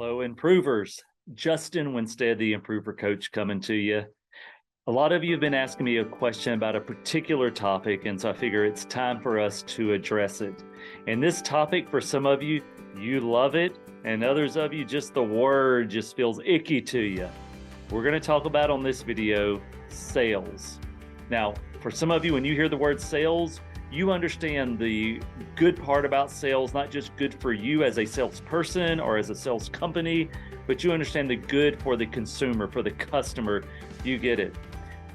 Hello, improvers. Justin Winstead, the improver coach, coming to you. A lot of you have been asking me a question about a particular topic, and so I figure it's time for us to address it. And this topic, for some of you, you love it, and others of you, just the word just feels icky to you. We're going to talk about on this video sales. Now, for some of you, when you hear the word sales, you understand the good part about sales, not just good for you as a salesperson or as a sales company, but you understand the good for the consumer, for the customer. You get it.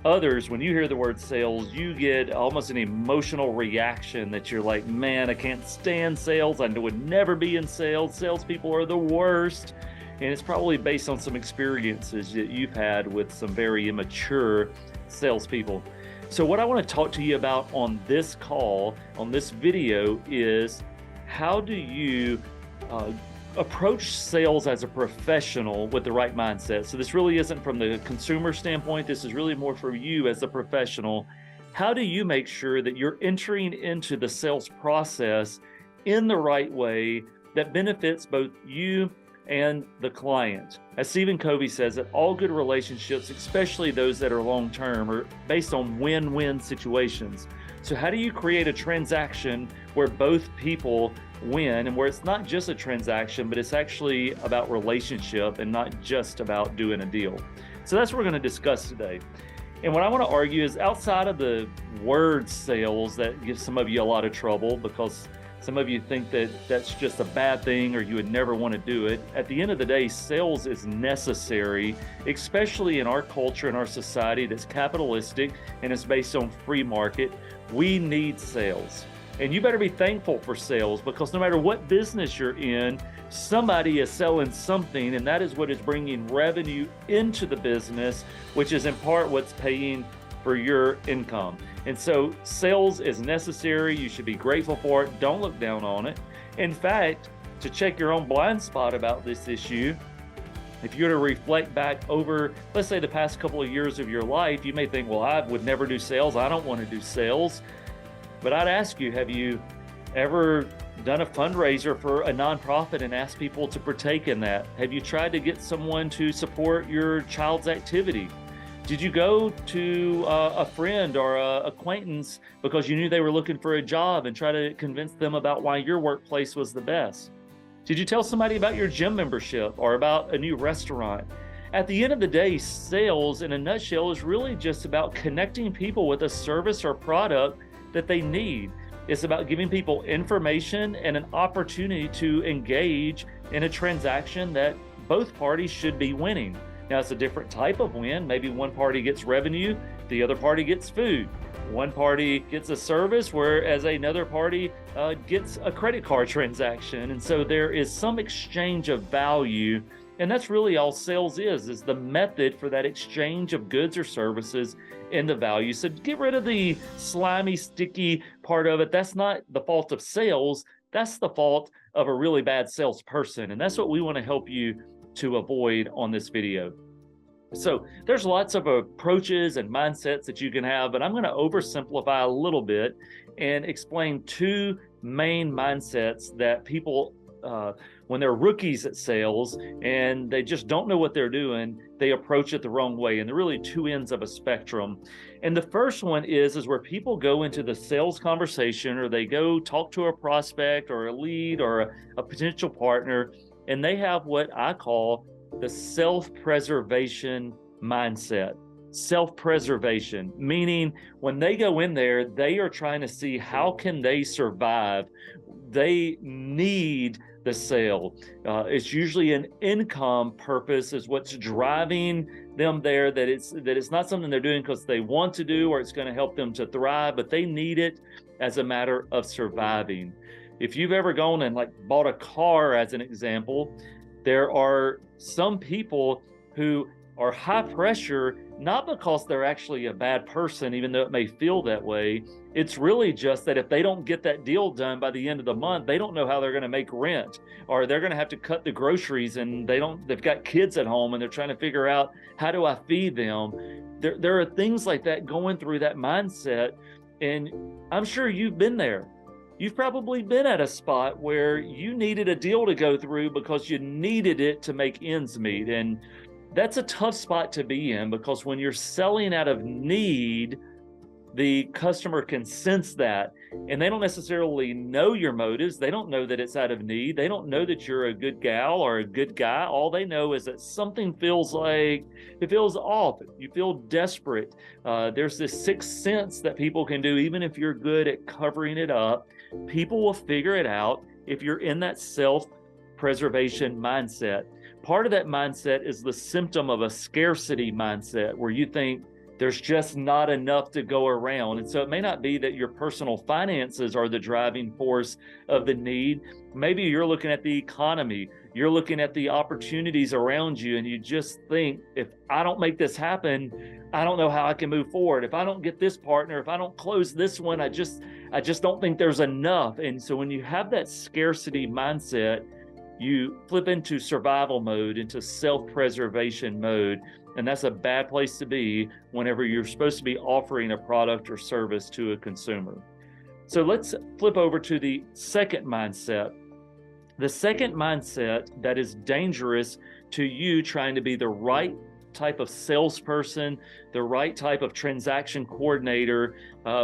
Others, when you hear the word sales, you get almost an emotional reaction that you're like, man, I can't stand sales. I would never be in sales. Salespeople are the worst. And it's probably based on some experiences that you've had with some very immature salespeople. So what I want to talk to you about on this call, on this video, is how do you approach sales as a professional with the right mindset? So this really isn't from the consumer standpoint. This is really more for you as a professional. How do you make sure that you're entering into the sales process in the right way that benefits both you and the client? As Stephen Covey says, that all good relationships, especially those that are long-term, are based on win-win situations. So how do you create a transaction where both people win, and where it's not just a transaction, but it's actually about relationship and not just about doing a deal? So that's what we're going to discuss today. And what I want to argue is, outside of the word sales that gives some of you a lot of trouble because some of you think that that's just a bad thing or you would never want to do it. At the end of the day, sales is necessary, especially in our culture and our society that's capitalistic and is based on free market. We need sales. And you better be thankful for sales, because no matter what business you're in, somebody is selling something, and that is what is bringing revenue into the business, which is in part what's paying for your income. And so sales is necessary. You should be grateful for it. Don't look down on it. In fact, to check your own blind spot about this issue, if you were to reflect back over, let's say, the past couple of years of your life, you may think, well, I would never do sales. I don't want to do sales. But I'd ask you, have you ever done a fundraiser for a nonprofit and asked people to partake in that? Have you tried to get someone to support your child's activity? Did you go to a friend or an acquaintance because you knew they were looking for a job and try to convince them about why your workplace was the best? Did you tell somebody about your gym membership or about a new restaurant? At the end of the day, sales in a nutshell is really just about connecting people with a service or product that they need. It's about giving people information and an opportunity to engage in a transaction that both parties should be winning. Now, it's a different type of win. Maybe one party gets revenue, the other party gets food. One party gets a service, whereas another party gets a credit card transaction. And so there is some exchange of value. And that's really all sales is the method for that exchange of goods or services and the value. So get rid of the slimy, sticky part of it. That's not the fault of sales. That's the fault of a really bad salesperson. And that's what we want to help you to avoid on this video. So there's lots of approaches and mindsets that you can have, but I'm going to oversimplify a little bit and explain two main mindsets that people, when they're rookies at sales and they just don't know what they're doing, they approach it the wrong way. And they're really two ends of a spectrum. And the first one is where people go into the sales conversation, or they go talk to a prospect or a lead or a potential partner, and they have what I call the self-preservation mindset. Self-preservation, meaning when they go in there, they are trying to see how can they survive. They need the sale. It's usually an income purpose is what's driving them there, that it's not something they're doing because they want to do or it's going to help them to thrive, but they need it as a matter of surviving. If you've ever gone and bought a car, as an example, there are some people who are high pressure, not because they're actually a bad person, even though it may feel that way. It's really just that if they don't get that deal done by the end of the month, they don't know how they're going to make rent, or they're going to have to cut the groceries, and they've got kids at home and they're trying to figure out, how do I feed them? There are things like that going through that mindset. And I'm sure you've been there. You've probably been at a spot where you needed a deal to go through because you needed it to make ends meet. And that's a tough spot to be in, because when you're selling out of need, the customer can sense that, and they don't necessarily know your motives. They don't know that it's out of need. They don't know that you're a good gal or a good guy. All they know is that something feels off. You feel desperate. There's this sixth sense that people can do, even if you're good at covering it up. People will figure it out if you're in that self-preservation mindset. Part of that mindset is the symptom of a scarcity mindset, where you think there's just not enough to go around. And so it may not be that your personal finances are the driving force of the need. Maybe you're looking at the economy, you're looking at the opportunities around you, and you just think, if I don't make this happen, I don't know how I can move forward. If I don't get this partner, if I don't close this one, I just don't think there's enough. And so when you have that scarcity mindset, you flip into survival mode, into self-preservation mode. And that's a bad place to be whenever you're supposed to be offering a product or service to a consumer. So let's flip over to the second mindset. The second mindset that is dangerous to you trying to be the right type of salesperson, the right type of transaction coordinator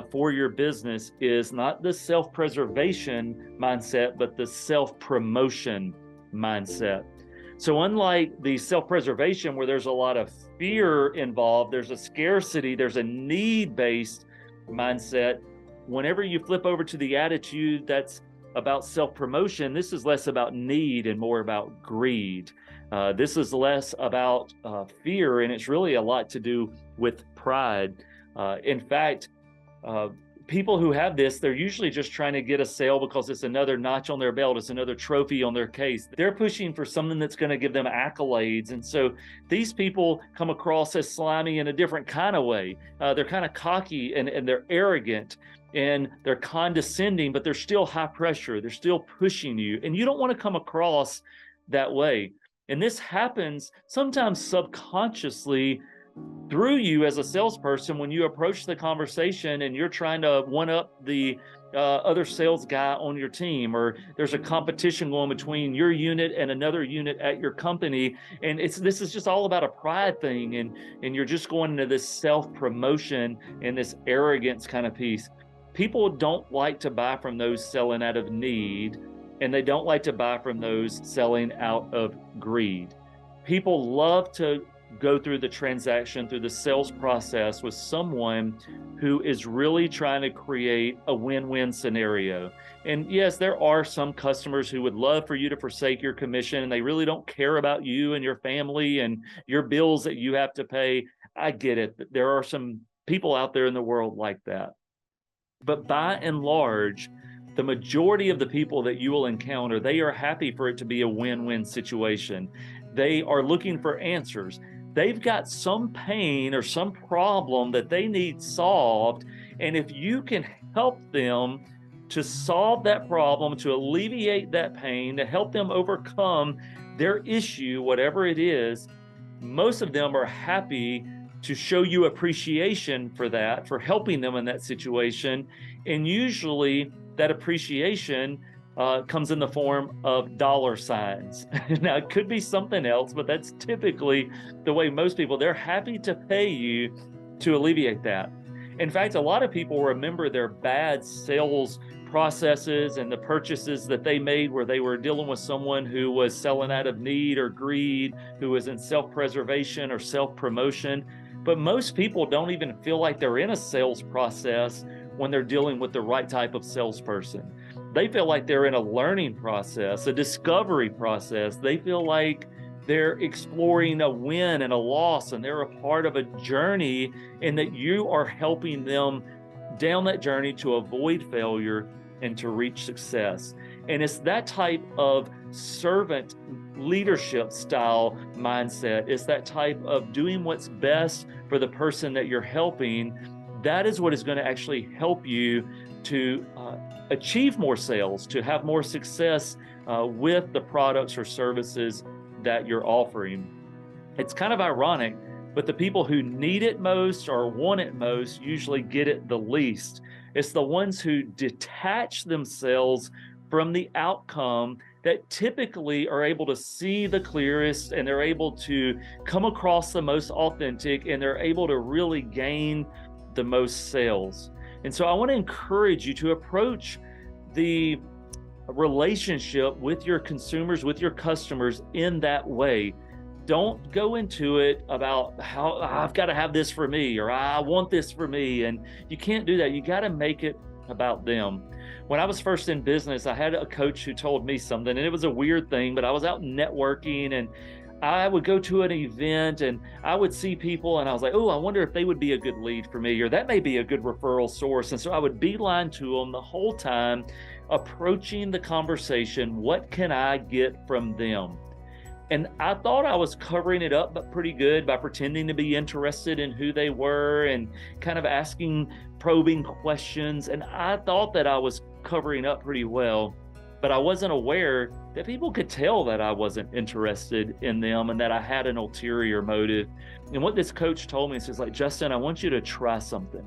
for your business, is not the self-preservation mindset, but the self-promotion mindset. So unlike the self-preservation, where there's a lot of fear involved, there's a scarcity, there's a need-based mindset. Whenever you flip over to the attitude that's about self-promotion, this is less about need and more about greed. This is less about fear, and it's really a lot to do with pride. In fact, people who have this, they're usually just trying to get a sale because it's another notch on their belt. It's another trophy on their case. They're pushing for something that's going to give them accolades. And so these people come across as slimy in a different kind of way. They're kind of cocky, and they're arrogant, and they're condescending, but they're still high pressure. They're still pushing you. And you don't want to come across that way. And this happens sometimes subconsciously through you as a salesperson when you approach the conversation and you're trying to one up the other sales guy on your team, or there's a competition going between your unit and another unit at your company, and this is just all about a pride thing, and you're just going into this self-promotion and this arrogance kind of piece. People don't like to buy from those selling out of need, and they don't like to buy from those selling out of greed. People love to go through the transaction, through the sales process with someone who is really trying to create a win-win scenario. And yes, there are some customers who would love for you to forsake your commission, and they really don't care about you and your family and your bills that you have to pay. I get it. There are some people out there in the world like that. But by and large, the majority of the people that you will encounter, they are happy for it to be a win-win situation. They are looking for answers. They've got some pain or some problem that they need solved. And if you can help them to solve that problem, to alleviate that pain, to help them overcome their issue, whatever it is, most of them are happy to show you appreciation for that, for helping them in that situation. And usually that appreciation comes in the form of dollar signs. Now, it could be something else, but that's typically the way most people, they're happy to pay you to alleviate that. In fact, a lot of people remember their bad sales processes and the purchases that they made where they were dealing with someone who was selling out of need or greed, who was in self-preservation or self-promotion. But most people don't even feel like they're in a sales process when they're dealing with the right type of salesperson. They feel like they're in a learning process, a discovery process. They feel like they're exploring a win and a loss, and they're a part of a journey, and that you are helping them down that journey to avoid failure and to reach success. And it's that type of servant leadership style mindset. It's that type of doing what's best for the person that you're helping. That is what is going to actually help you to achieve more sales, to have more success with the products or services that you're offering. It's kind of ironic But the people who need it most or want it most usually get it the least. It's the ones who detach themselves from the outcome that typically are able to see the clearest, and they're able to come across the most authentic, and they're able to really gain the most sales. And so I want to encourage you to approach the relationship with your consumers, with your customers in that way. Don't go into it about how I've got to have this for me, or I want this for me. And you can't do that. You got to make it about them. When I was first in business, I had a coach who told me something, and it was a weird thing, but I was out networking, and I would go to an event and I would see people, and I was like, oh, I wonder if they would be a good lead for me, or that may be a good referral source. And so I would beeline to them the whole time, approaching the conversation. What can I get from them? And I thought I was covering it up, but pretty good, by pretending to be interested in who they were and kind of asking probing questions. And I thought that I was covering up pretty well, but I wasn't aware that people could tell that I wasn't interested in them and that I had an ulterior motive. And what this coach told me is, like, Justin, I want you to try something.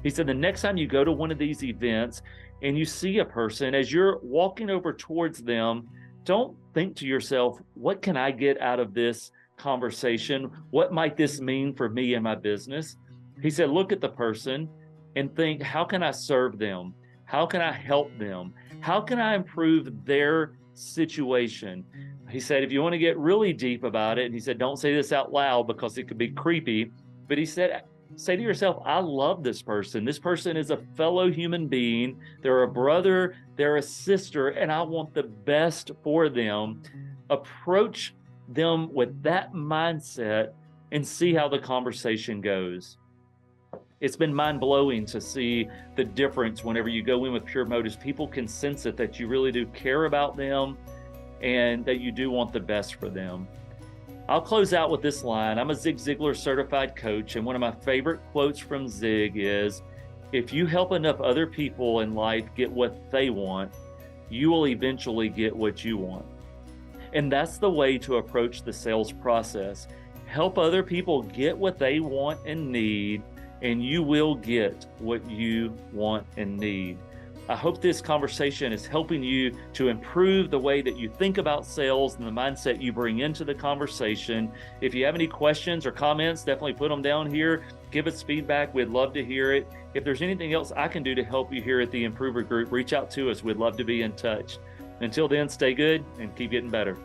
He said, the next time you go to one of these events and you see a person, as you're walking over towards them, don't think to yourself, what can I get out of this conversation? What might this mean for me and my business? He said, look at the person and think, how can I serve them? How can I help them? How can I improve their situation? He said, if you want to get really deep about it, and he said, don't say this out loud because it could be creepy, but he said, say to yourself, I love this person. This person is a fellow human being. They're a brother, they're a sister, and I want the best for them. Approach them with that mindset and see how the conversation goes. It's been mind-blowing to see the difference whenever you go in with pure motives. People can sense it, that you really do care about them and that you do want the best for them. I'll close out with this line. I'm a Zig Ziglar certified coach, and one of my favorite quotes from Zig is, if you help enough other people in life get what they want, you will eventually get what you want. And that's the way to approach the sales process. Help other people get what they want and need, and you will get what you want and need. I hope this conversation is helping you to improve the way that you think about sales and the mindset you bring into the conversation. If you have any questions or comments, definitely put them down here. Give us feedback. We'd love to hear it. If there's anything else I can do to help you here at the Improver Group, reach out to us. We'd love to be in touch. Until then, stay good and keep getting better.